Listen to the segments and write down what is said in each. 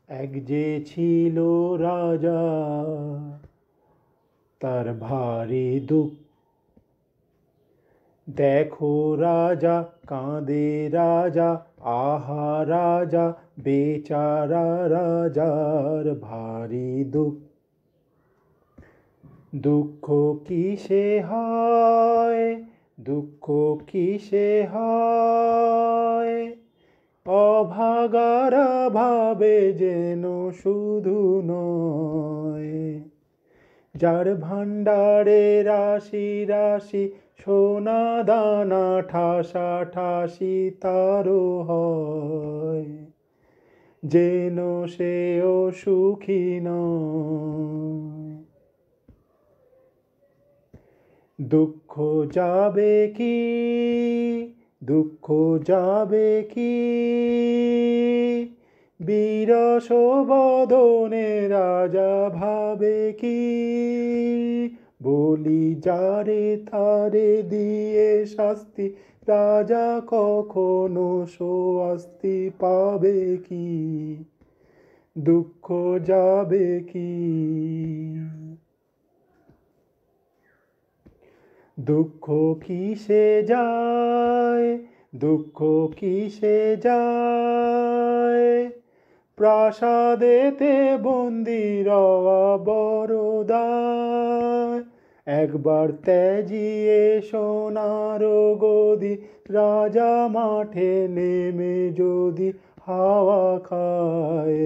এক যে ছিল রাজা, তার ভারী দুঃখ। দেখো রাজা কাঁদে রাজা, আহা রাজা বেচারা রাজার ভারী দুঃখ। দুঃখ কিসে হয়, দুঃখ কিসে হয়, অভাগারা ভাবে যেন শুধু নয়। যার ভাণ্ডারে রাশি রাশি সোনা দানা ঠাসা ঠাসি তারও হয়, যেন সেও সুখী নয়। দুঃখ যাবে কি, দুঃখ যাবে কি, বিরস বদনে রাজা ভাবে কি। বলি যারে তারে দিয়ে শাস্তি, রাজা কখনো স্বস্তি পাবে কি। দুঃখ যাবে কি, দুঃখ কিসে যায়, দুঃখ কিসে যায়, প্রাসাদেতে বন্দি রওয়া বড় দায়। একবার ত্যাজিয়ে সোনার গদি, রাজা মাঠে নেমে যদি হাওয়া খায়।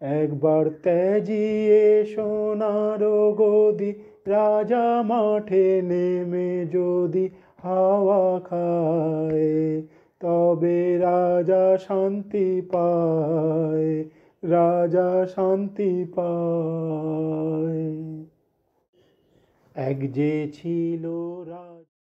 একবার ত্যাজিয়ে সোনার গদি, রাজা মাঠে নেমে যদি হাওয়া খায়। তবে রাজা শান্তি পায়, রাজা শান্তি পায়। এক যে ছিল রাজা।